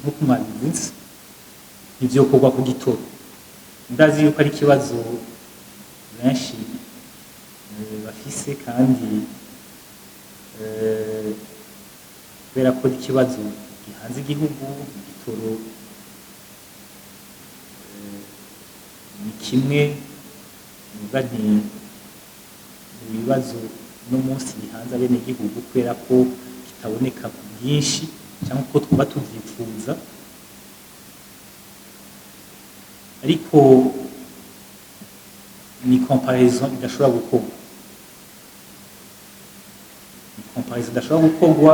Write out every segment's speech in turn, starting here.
nk'uko mwabivuze ivyokorwa ku gitoro ndazi yuko ari ikibazo benshi bafise kandi kubera ko ikibazo gihanze igihugu igitoro ni kimwe muga nti ibibazo no munsi bihanze abenegihugu kubera ko kitaboneka ku bwinshi cyangwa ko twaba tuvyifuza ariko ni comparaison idashobora gukorwa idashobora gukorwa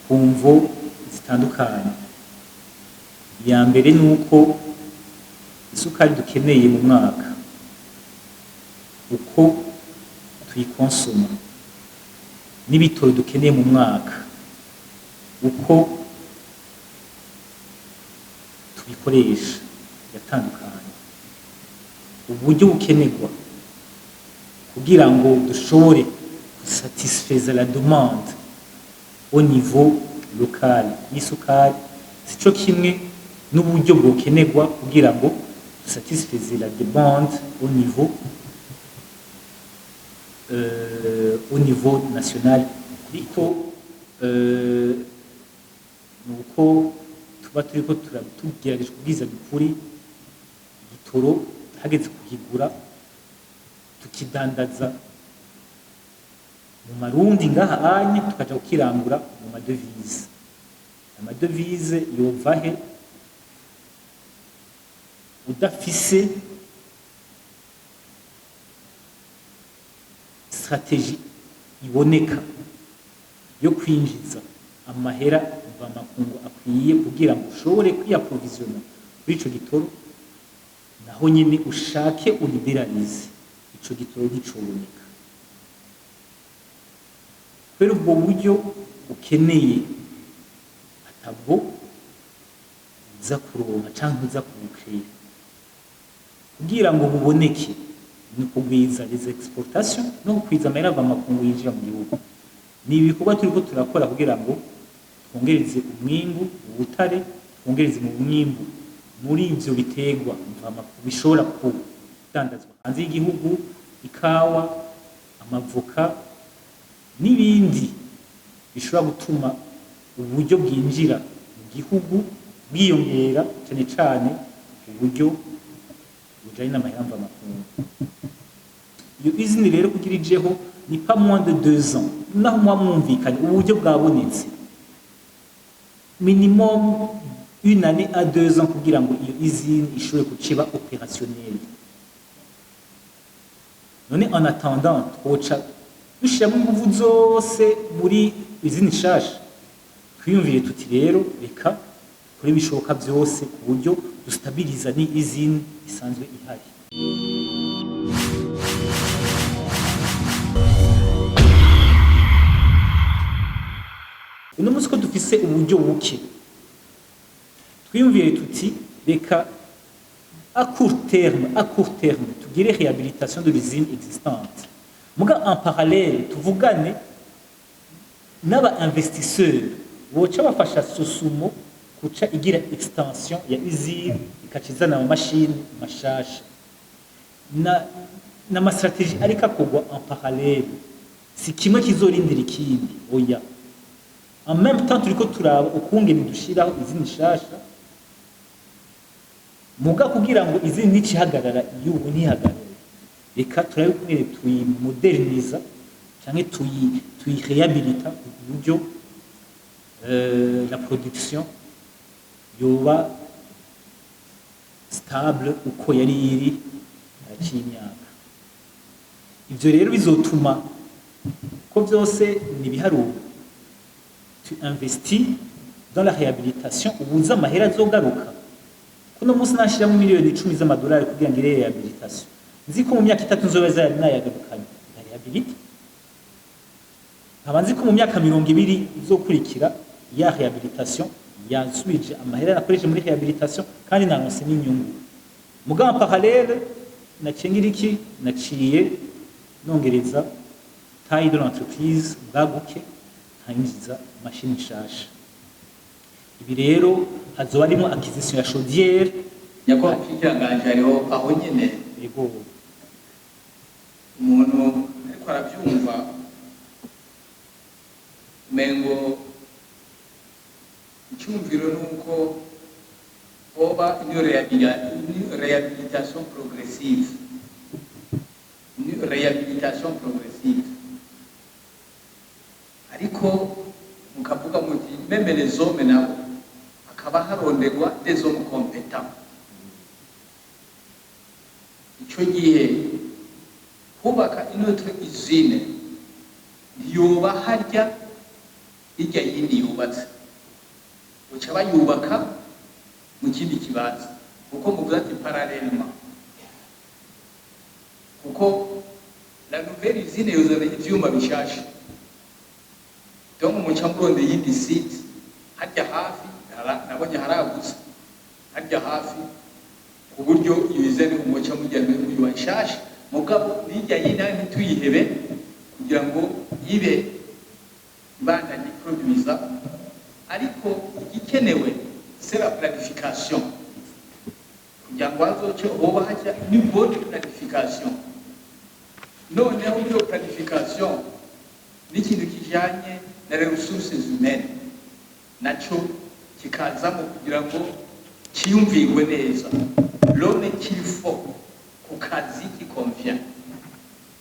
ku mvo zitandukanye iya mbere ni uko isukari dukeneye mu mwaka uko tuyikonsoma n'ibitoro dukeneye mu mwaka uko tubikoresha yatandukanye uburyo bukenerwa kugira ngo dushobore satisfaire la demande au niveau local y'isukari sico kimwe n'uburyo bwokenerwa kugira ngo satisfaire la demande au niveau national ariko nuko tuba turiko tugerageza kubwiza ukuri igitoro hageze kukigura tukidandaza mu marundi ngaha anye tukaja kukirangura mu madevize amadevize yova he udafise stratégie iboneka yo kwinjiza amahera mvamakungu akwiye kugira ngo ushobore kwiyaprovisiona kuri ico gitoro naho nyine ushake uliberalize ico gitoro gicoboneka kubera ubwo buryo ukeneye atabwo uza kuronka canke uza kubukreya kugira ngo buboneke ni kugwiza les exportations no kugwiza amahera mvamakungu yinjira mu gihugu ni ibikorwa turiko turakora kugira ngo twongereze umwimbu ubutare twongereze mu mwimbu muri ivyo biterwa mvamakungu bishobora kudandazwa hanze y'igihugu ikawa amavoka n'ibindi bishobora gutuma uburyo bwinjira mu gihugu bwiyongera cyane cyane uburyo bujanye n'amahera mvamakungu iyo izini rero kugira ijeho ni pas moins de 2 ans naho mwumvikanye uburyo bwabonetse minimum une année à 2 ans kugira ngo iyo izini ishobore kuciba opérationnel none en attendant twoca dushiramo ingufu zose muri izini shasha twiyumvire tuti rero reka kuri bishoboka byose ku buryo dustabiliza ni izini isanzwe ihari uno munsi ko dufise uburyo buke twiyumvire tuti reka à court terme tugire réhabilitation de l'usine existante muga en parallèle tuvugane n'aba investisseurs boca bafasha Sosumo kuca igira extension ya usine ikacizana mu mashini mashasha na ma stratégie ariko akogwa en parallèle si kimwe kizorindira ikindi oya en même temps turiko turaba ukungene dushiraho izindi shasha muga kugira ngo izindi nicihagarara yubu ntihagarara reka turabe kumwe tuyimoderniza canke tuyirehabilita uburyo la production yoba stable uko yari iri araciye imyaka ivyo rero bizotuma ko byose ni biharuro tu investis dans la réhabilitation ubuza amahera azogaruka kuno munsi nashira mu miliyoni 10 z'amadolari kugira ngo ire réhabilitation nzi ko mu myaka 3 nzoba nayagarukanye réhabilite abanzi ko mu myaka 20 izokurikira ya réhabilitation yansubije amahera nakoresheje muri réhabilitation kandi nanose n'inyungu mugamba parallèle nacengira iki naciye nongereza taille de l'entreprise bwaguke ntangiza machine nshasha ibi rero hazoba harimo acquisition ya chaudière nyakubahwa cy'ikiranganje hariho aho nyine yego umuntu ariko arabyumva mengo icyumviro nuko hoba une réhabilitation progressive ariko mukavuga muti meme les hommes nabo akaba haronderwa des hommes compétents icyo gihe kubaka inotre usine yoba harya hirya yindi yubatse uca bayubaka mu kindi kibanza kuko muvuga ati parallèlement kuko la nouvelle usine yozana ivyuma bishasha donc muca muronde yindi site harya hafi nabonye haragutse harya hafi ku buryo ibizane umuca mujyana n'uyu washasha mugabo hirya yindi ntituyihebe kugira ngo ibe ibandanye produisa ariko igikenewe c'est la planification kugira ngo hazoce hoba hajya une bonne planification noneho iyo planification n'ikintu kijanye na ressources humaines naco kikazamo kugira ngo kiyumvirwe neza l'homme qu'il faut ku kazi qui convient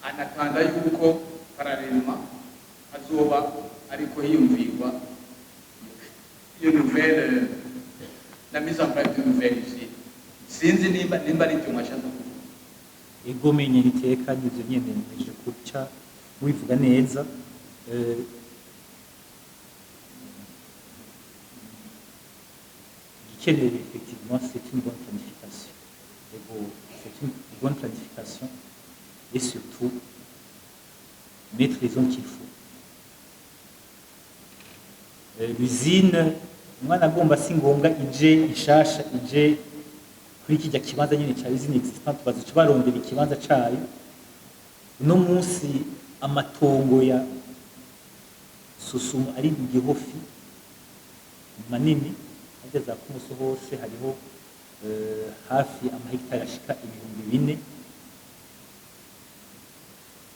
anatanda yuko parallèlement azoba ariko hiyumvirwa iyo nouvelle la mise en place de nouvelle usine sinzi nimba ari byo mwashatse kuvuga ego menye iteka n'ivyo nyene neje kuca wivuga neza igikenewe effectivement c'est une bonne planification ego c'est une bonne planification et surtout mettre les hommes qu'il faut l'usine umwana agomba si ngombwa ije ishasha ije kuri kijya kibanza nyine cya usine existante bazica barondera ikibanza cayo no munsi amatongo ya Susumo ari mu gihofi manini ageza ku muso hose hariho hafi amahegitari ashika 4,000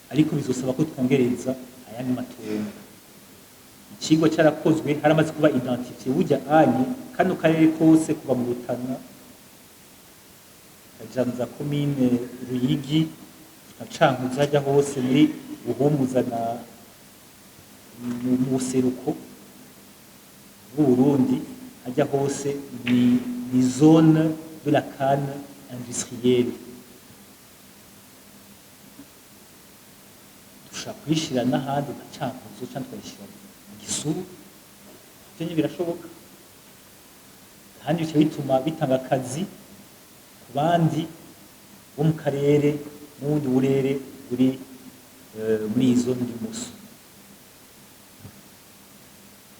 ariko bizosaba ko twongereza ayandi matongo ikigo cyarakozwe haramaze kuba identifié burya anye kano karere kose kuva mu Rutana kajanza commune Ruyigi acankuza ajya hose muri Buhumuza na mu seruko bw'u Burundi ajya hose ni zone de la canne industrielle dushaka kwishira n'ahandi gacankuzo cyangwa twashira Gisuru cyo birashoboka kandi cyo bituma bitanga akazi ku bandi bo mu karere n'ubundi burere buri muri izo ndi muso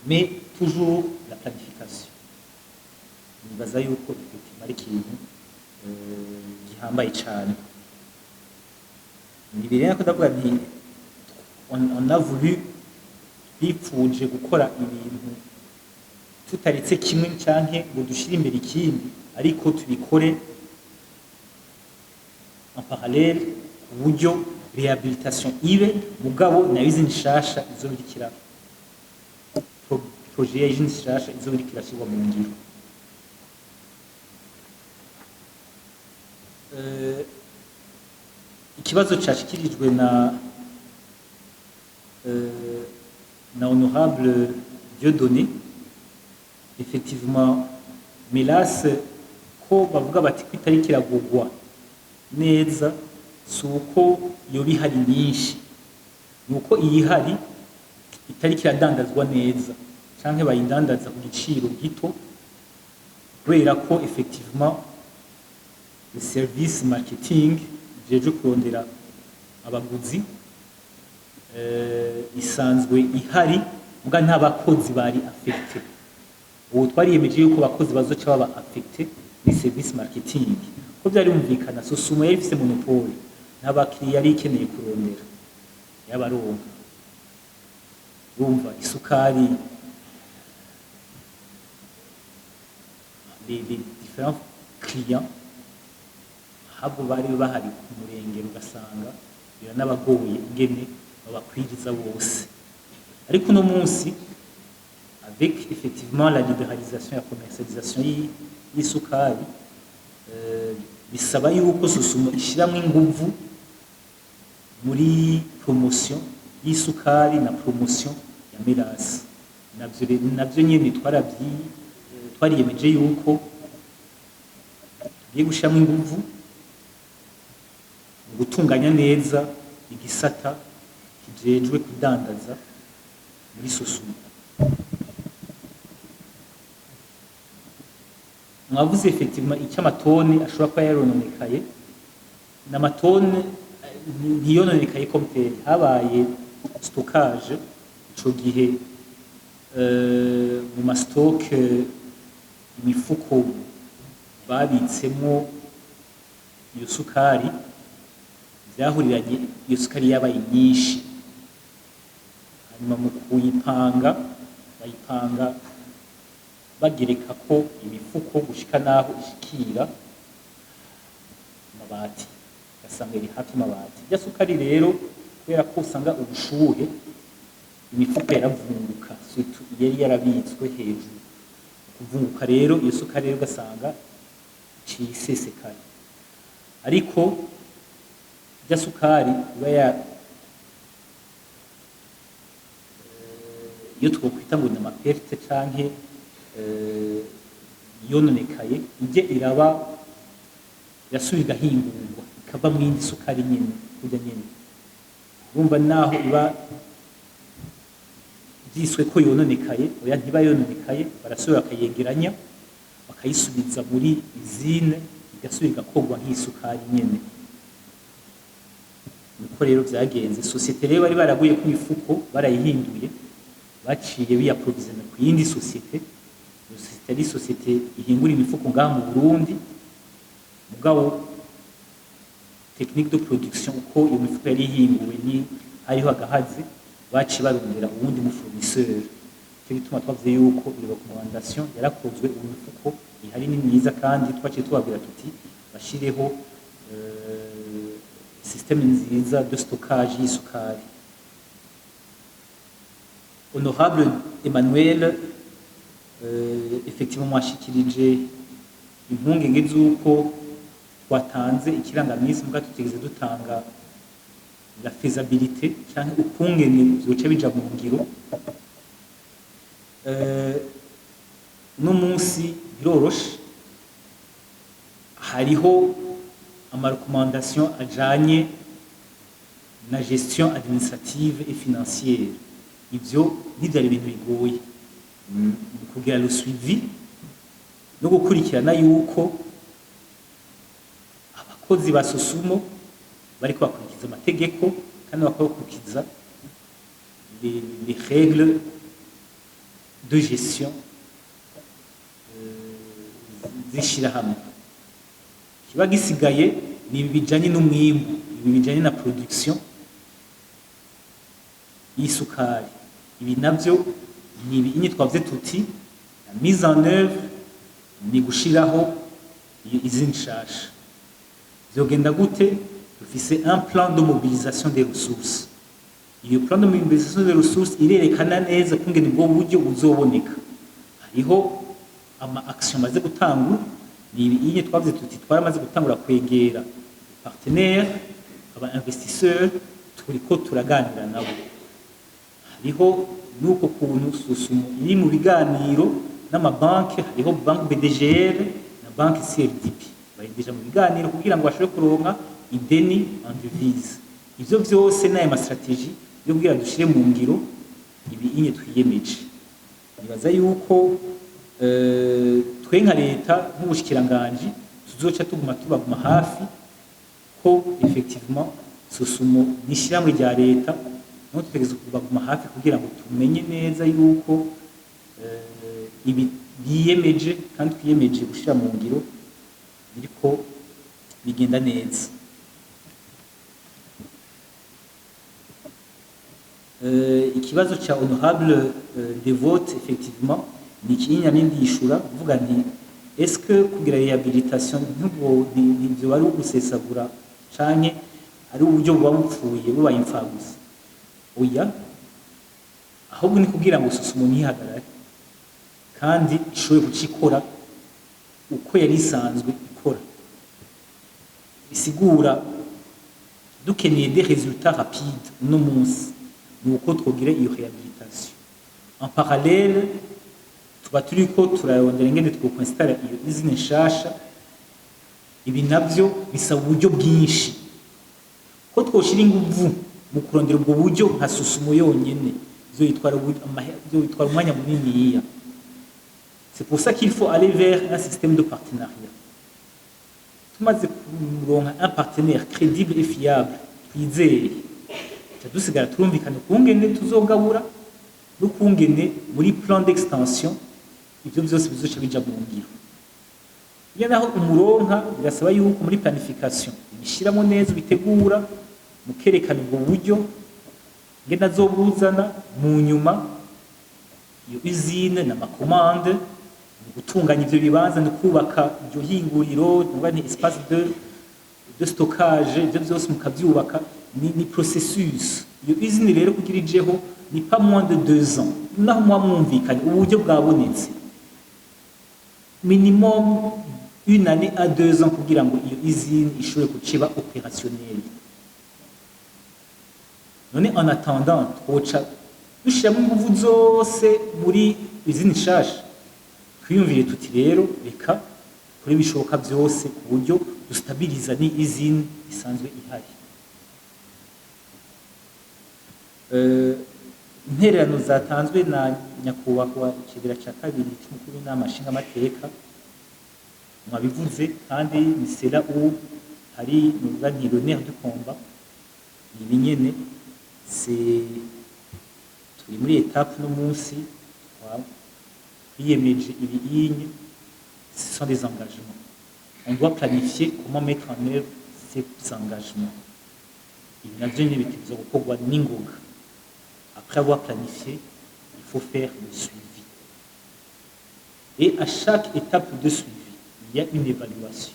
mais toujours la planification nibaza yuko effectivement ari ikintu gihambaye cyane ni birena ko ndavuga nti on a voulu bipfuje gukora ibintu tutaretse kimwe canke ngo dushire imbere ikindi ariko tubikore en parallèle uburyo réhabilitation ibe mugabo na usine shasha izobirikira projet ya usine shasha izobirikira shirwa mu ngiro ikibazo cyashikirijwe na honorable Dieudonné effectivement Milas ko bavuga bati kwitari kiragugwa neza suko yo bihari nyinshi nuko iyihari itari kiradandazwa neza canke bayidandaza ku giciro gito kubera ko effectivement le service marketing jeje kurondera abaguzi isanzwe ihari muga nta bakozi bari affecté ubu twariyemeje yuko abakozi bazoca baba affecté ni service marketing ko byari umvikana Susumo yari ifise monopole n'abakiriya yari ikeneye kurondera y'abaronka urumva isukari les différents clients ahubwo bari bahari ku murengero ugasanga biranabagoye ingene babakwiriza bose ariko uno munsi avec effectivement la libéralisation et la commercialisation y'isukari bisaba yuko Sosumo ishiramwe inguvu muri promotion y'isukari na promotion ya Merasi navyo nyene twariyemeje yuko tugiye gushiramwo inguvu mu gutunganya neza igisata kijejwe kudandaza muri Sosumo. Mwavuze effectivement icyamatone ashobora kuba yarononekaye n'amatone ntiyononekaye compte habaye stockage ico gihe mu mastock imifuko babitsemo iyo sukari byahuriranye iyo sukari yabaye nyinshi hanyuma mu kuyipanga bayipanga bagereka ko imifuko gushika naho ishikira amabati gasanga iri hafi amabati ya sukari rero kubera ko usanga ubushuhe imifuko yaravunguka yari yarabitswe hejuru kuvunguka rero iyo sukari rero gasanga cisesekara ariko ya sukari iba iyo twokwita ngo ni amaperte canke yononekaye ije iraba irasubira hingurwa ikava mu yindi sukari nyene kujya nyene urumva naho iba byiswe ko yononekaye oya ntiba yononekaye barasubira bakayegeranya bakayisubiza muri izine igasubira kogwa nk'isukari nyene niko rero byagenze societe rero bari baraguye ku mifuko barayihinduye baciye biyaprovisiona ku yindi societe ari societe ihingura imifuko ngaha mu Burundi mugabo technique de production uko iyo mifuko yari ihinguwe ni hariho agahazi baci barondera ubundi mu fournisseur cyo bituma twavuze yuko iyo recommandation yarakozwe imifuko ihari ni myiza kandi twaciye tubabwira tuti bashireho système nziza de stockage y'isukari. Honorable Emmanuel effectivement mwashikirije impungenge z'uko twatanze ikirangamisi muga tutigeze dutanga la faisabilité cyangwa ukungene byoca bija mu ngiro no munsi biroroshe hariho ama recommandation ajanye na gestion administrative et financière ivyo nivyari ibintu bigoye kugira le suivi no gukurikirana yuko abakozi ba Sosumo bariko bakurikiza amategeko kandi bakurikiza les règles de gestion zishirahamwe kiba gisigaye ni bijanye n'umwimbu ibi bijanye na production y'isukari ibi navyo ni ibinyi twavuze tuti la mise en œuvre ni gushiraho izindi nshasha vyogenda gute dufise un plan de mobilisation des ressources iyo plan de mobilisation des ressources irerekana neza kungene bwo buryo buzoboneka hariho ama action maze gutangura ni ibinyi twavuze tuti twaramaze gutangura kwegera partenaires aba investisseurs turiko turaganira nabo hariho nuko kuntu Sosumo iri mu biganiro n'amabanki hariho banki BDGR na banki CRDP barindeje mu biganiro kugira ngo bashobore kuronka ideni en devise ivyo vyose n'aya strategie yo kugira dushire mu ngiro ibi inye twiyemeje nibaza yuko twe nka leta nk'ubushikiranganje tuzoca tuguma hafi ko effectivement Sosumo nishiramwe rya leta no tutegeze kubaguma hafi kugira ngo tumenye neza yuko ibi biyemeje kandi twiyemeje gushira mu ngiro biriko bigenda neza. Ikibazo cha honorable de vote effectivement ni kinya nindishura kuvuga nti est-ce que kugira réhabilitation ntibyo ari ugusesagura canke ari uburyo buba bupfuye bubaye imfagusa? Oya, ahubwo ni kugira ngo susumo ntihagarare kandi ishobore gucikora uko yari isanzwe ikora. Bisigura dukeneye des résultats rapides uno munsi ni uko twogira iyo réhabilitation. En parallèle tuba turiko turarondera ingene twokwinstalla iyo izine nshasha. Ibi navyo bisaba uburyo bwinshi ko twoshira inguvu mu kurondera ubwo buryo nka susumo yonyene bitwara umwanya muniniya. C'est pour ça qu'il faut aller vers un système de partenariat. Tumaze kuronka un partenaire crédible et fiable twizeye, dusigara turumvikana ukungene tuzogabura n'ukungene muri plan d'extension ivyo byose bizoca bija mu ngiro. Iyo naho umuronka birasaba yuko muri planification bishiramo neza, bitegura mukerekana ubwo buryo ngena azobuzana mu nyuma. Iyo usine n'amakomande gutunganya ivyo bibanza no kubaka iryo hinguriro ni espace de stockage, ivyo byose mukavyubaka ni processus. Iyo usine rero kugira ijeho ni pas moins de 2 ans. Naho mwumvikanye uburyo bwabonetse minimum 1 année à 2 ans kugira ngo iyo usine ishobore kuciba opérationnel. None en attendant twoca dushiramo inguvu zose muri usine nshasha, twiyumvire tuti rero reka kuri bishoboka byose ku buryo dustabiliza ni usine isanzwe ihari. Intererano zatanzwe na nyakubahwa ikibira cya kabiri cy'umukuru w'inama nshingamateka mwabivuze, kandi ni cela où hari nuvuga nti le nerf du combat ni ibinyene. Turi muri étape no munsi twiyemeje ibiyinye, ce sont des engagements. On doit planifier comment mettre en œuvre ces engagements. Ibi navyo ni biteza gukorwa n'ingoga. Après avoir planifié, il faut faire le suivi. Et à chaque étape de suivi, il y a une évaluation.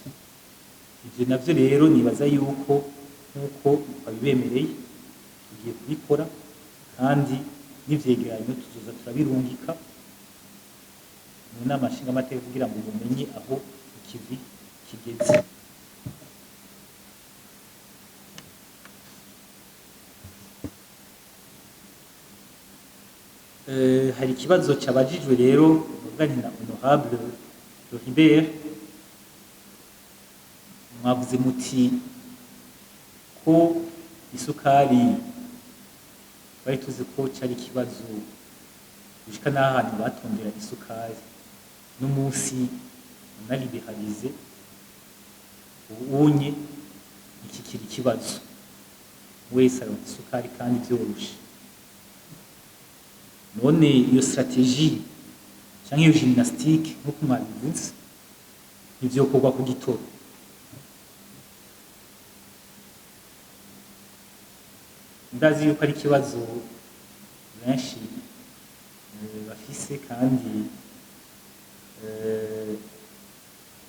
Ivyo navyo rero nibaza yuko nkuko twabibemereye tugiye kubikora, kandi n'ivyegeranyo tuzoza turabirungika mu nama nshingamateka kugira ngo mumenye aho ikivi kigeze. Hari ikibazo cyabajijwe rero mugani na honorable Ribert, mwavuze muti ko isukari bari tuzi ko cyari ikibazo gushika n'ahantu batondera isukari n'umunsi nalibeharize ubunye iki kiri ikibazo wese aronka isukari kandi byoroshe. None iyo stratégie cyangwa iyo gymnastique nkuko mwabivuze ivyokorwa ku gitoro. Ndazi yuko ari ikibazo benshi bafise, kandi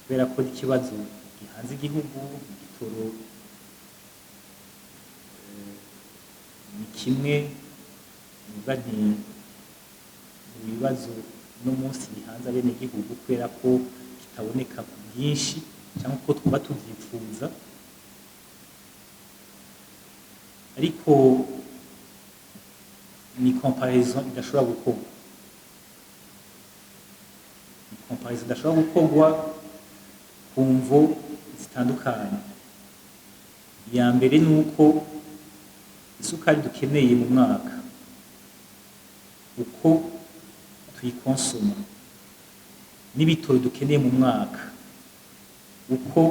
kubera ko ikibazo gihanze igihugu, igitoro ni kimwe nuvuga nti ibibazo no munsi bihanze abene igihugu kubera ko kitaboneka ku bwinshi cyangwa ko twuba tuvyifuza. Ariko ni comparaison idashobora gukorwa, ni comparaison idashobora gukorwa ku mvo zitandukanye. Iya mbere ni uko isukari dukeneye mu mwaka uko tuyikonsoma, n'ibitoro dukeneye mu mwaka uko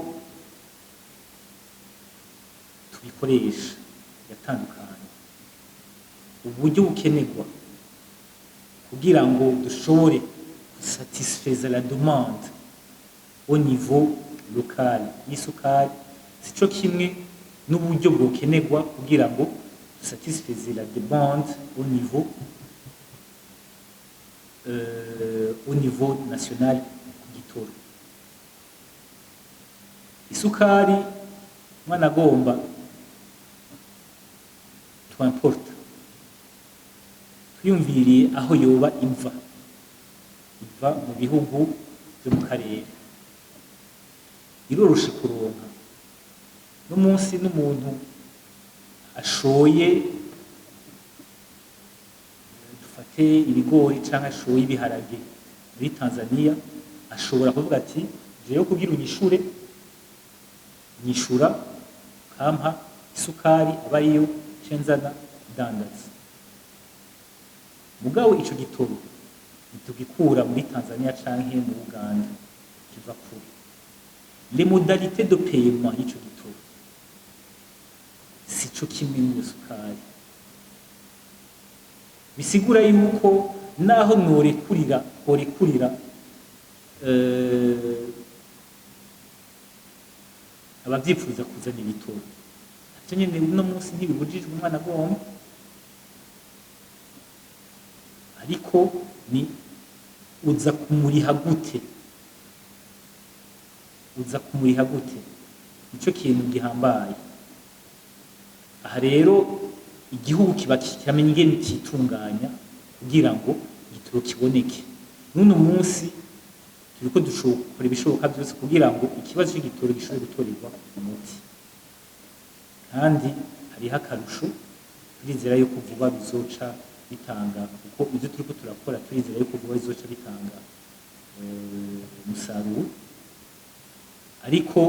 tubikoresha yatandukanye. Uburyo bukenerwa kugira ngo dushobore satisfaire la demande au niveau local y'isukari sico kimwe n'uburyo bwokenerwa kugira ngo satisfaire la demande au niveau national ku gitoro. isukari mwana agomba twamporta twiyumviriye aho yoba iva mu bihugu byo mu karere iroroshe kuronka n'umunsi n'umuntu ashoye dufate ibigori cyangwa ashoye ibiharage muri Tanzania ashobora kuvuga ati jewe kugira unyishure nyishura kampa isukari aba ariyo cenzana dandaza mugabo ico gitoro tugikura muri Tanzania canke mu Uganda kiva kure les modalités de paiement y'ico gitoro sico kimwe n'isukari bisigura yuko naho norekurira abavyifuza kuzana ibitoro ate nyene uno munsi ntibibujijwe umwana agomba ariko ni uza kumuriha gute nico kintu gihambaye aha rero igihugu kiba kiramenya ingene kitunganya kugira ngo igitoro kiboneke n'uno munsi turiko dushobora ibishoboka byose kugira ngo ikibazo cy'igitoro gishobore gutorerwa umuti kandi hariho akarusho turizera yuko vuba bizoca bitanga kuko ibyo turiko turakora turizera yuko vuba bizoca bitanga umusaruro ariko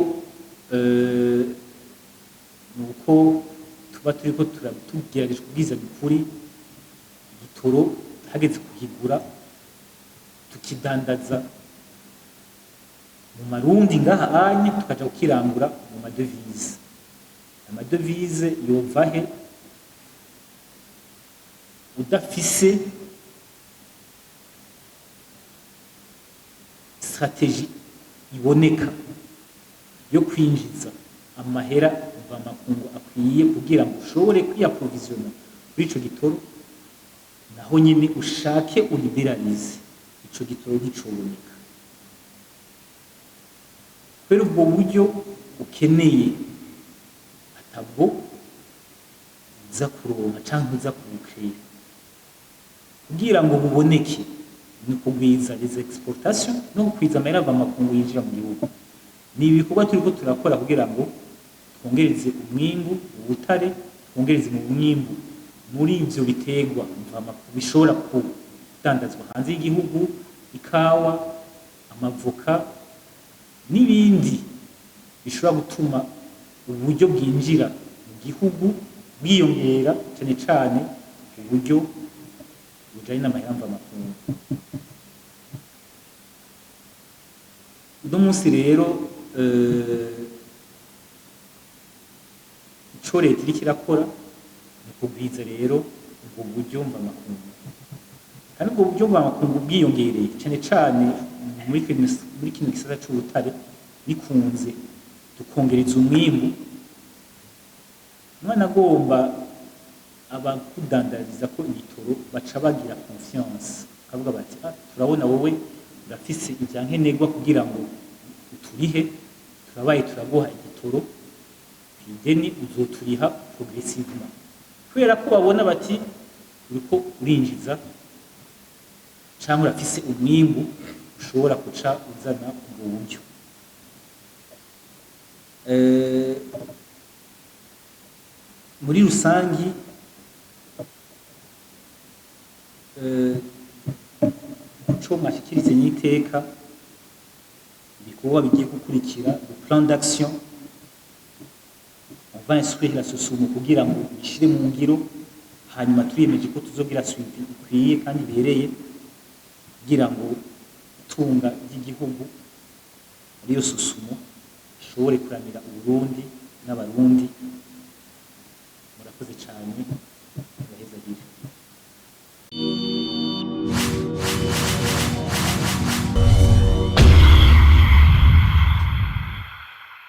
nuko tuba turiko tugerageje kubwiza ukuri igitoro hageze kukigura tukidandaza mu marundi ngaha anye tukaja kukirangura mu madevize amadevize yova he udafise stratégie iboneka yo kwinjiza amahera mva makungu akwiye kugira ngo ushobore kwiyaprovisiona kuri ico gitoro naho nyine ushake uliberalize ico gitoro gicoboneka kubera ubwo buryo ukeneye atabwo uza kuronka canke uza kubukira kugira ngo buboneke ni kugwiza les exportations no kugwiza amahera ava makungu yinjira mu gihugu ni ibikorwa turiko turakora kugira ngo twongereze umwimbu ubutare twongereze mu mwimbu muri ivyo biterwa bishobora kudandazwa hanze y'igihugu ikawa amavoka n'ibindi bishobora gutuma uburyo bwinjira mu gihugu bwiyongera cyane cyane uburyo bujanye n'amahera mvamakungu uno munsi rero ico leta iriko irakora ni kugwiza rero ubwo buryo mvamakungu kandi ubwo buryo mvamakungu bwiyongereye cyane cyane muri kino gisata c'ubutare bikunze tukongereza umwimbu umwana agomba abakudandariza ko igitoro baca bagira confiance kavuga bati turabona wowe urafise ivyankenerwa kugira ngo uturihe turabaye turaguha igitoro ideni uzoturiha progressivement kubera ko babona bati uriko urinjiza cyangwa urafise umwimbu ushobora kuca uzana ubwo buryo muri rusangi co mashikirize n'iteka ibikorwa bigiye gukurikira le plan d'action on va instruire la SOSUMU kugira ngo ishire mu ngiro hanyuma twiyemeje ko tuzogira suivi ikwiye kandi bereye kugira ngo itunga ry'igihugu ariyo SOSUMU ishobore kuramira Uburundi n'abarundi